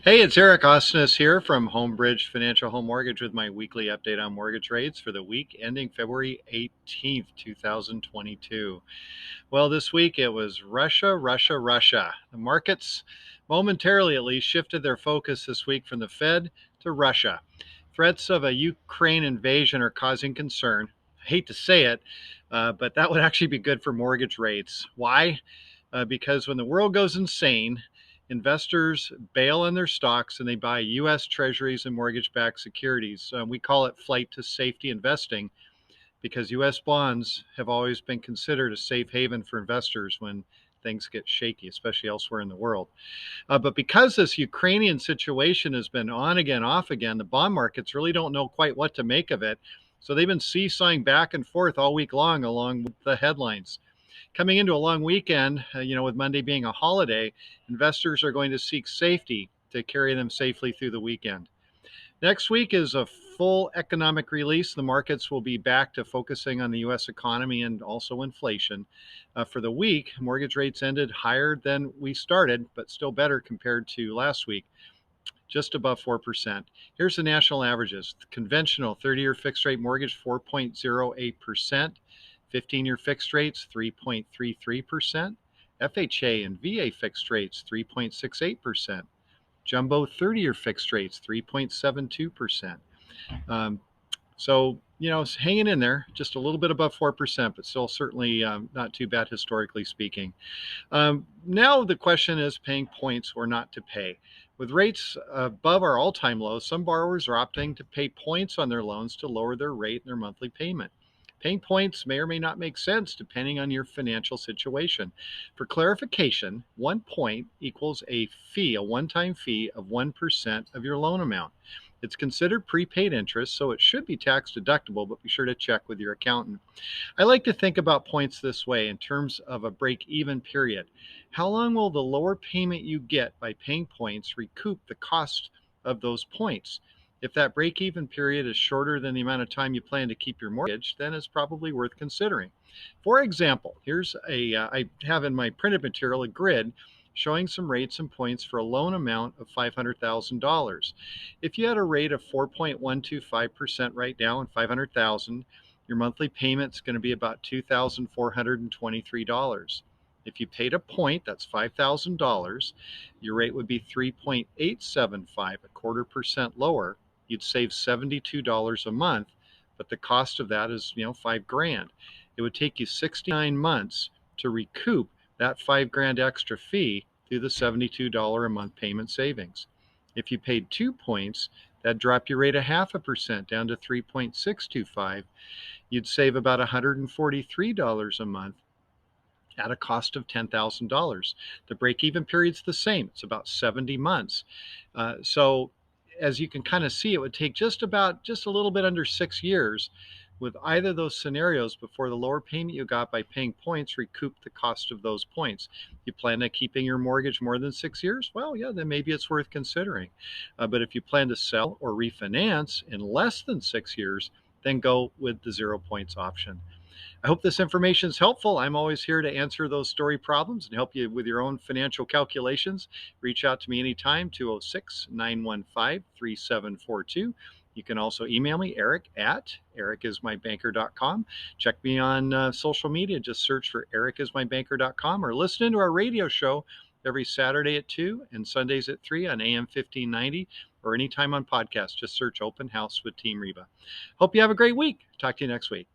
Hey, it's Eric Osnes here from Homebridge Financial Home Mortgage with my weekly update on mortgage rates for the week ending February 18th, 2022. Well, this week it was Russia, Russia, Russia. The markets momentarily at least shifted their focus this week from the Fed to Russia. Threats of a Ukraine invasion are causing concern. I hate to say it, but that would actually be good for mortgage rates. Why? Because when the world goes insane, investors bail on their stocks and they buy U.S. Treasuries and mortgage-backed securities. We call it flight to safety investing because U.S. bonds have always been considered a safe haven for investors when things get shaky, especially elsewhere in the world. But because this Ukrainian situation has been on again, off again, the bond markets really don't know quite what to make of it. So they've been seesawing back and forth all week long along with the headlines. Coming into a long weekend, with Monday being a holiday, investors are going to seek safety to carry them safely through the weekend. Next week is a full economic release. The markets will be back to focusing on the U.S. economy and also inflation. For the week, mortgage rates ended higher than we started, but still better compared to last week, just above 4%. Here's the national averages. The conventional 30-year fixed rate mortgage, 4.08%. 15-year fixed rates, 3.33%. FHA and VA fixed rates, 3.68%. Jumbo 30-year fixed rates, 3.72%. So, hanging in there, just a little bit above 4%, but still certainly not too bad historically speaking. Now the question is paying points or not to pay. With rates above our all-time lows, some borrowers are opting to pay points on their loans to lower their rate and their monthly payment. Paying points may or may not make sense depending on your financial situation. For clarification, 1 point equals a fee, a one-time fee of 1% of your loan amount. It's considered prepaid interest, so it should be tax deductible, but be sure to check with your accountant. I like to think about points this way in terms of a break-even period. How long will the lower payment you get by paying points recoup the cost of those points? If that break-even period is shorter than the amount of time you plan to keep your mortgage, then it's probably worth considering. For example, I have in my printed material a grid showing some rates and points for a loan amount of $500,000. If you had a rate of 4.125% right now and $500,000, your monthly payment is going to be about $2,423. If you paid a point, that's $5,000, your rate would be 3.875, a quarter percent lower. You'd save $72 a month, but the cost of that is, $5,000. It would take you 69 months to recoup that $5,000 extra fee through the $72 a month payment savings. If you paid 2 points, that'd drop your rate a 0.5% down to 3.625. You'd save about $143 a month at a cost of $10,000. The break-even period's the same. It's about 70 months. So as you can kind of see, it would take just a little bit under 6 years with either of those scenarios before the lower payment you got by paying points recoup the cost of those points. You plan on keeping your mortgage more than 6 years? Well, yeah, then maybe it's worth considering. But if you plan to sell or refinance in less than 6 years, then go with the 0 points option. I hope this information is helpful. I'm always here to answer those story problems and help you with your own financial calculations. Reach out to me anytime, 206-915-3742. You can also email me, Eric at ericismybanker.com. Check me on social media. Just search for ericismybanker.com or listen to our radio show every Saturday at 2 and Sundays at 3 on AM 1590 or anytime on podcast. Just search Open House with Team Reba. Hope you have a great week. Talk to you next week.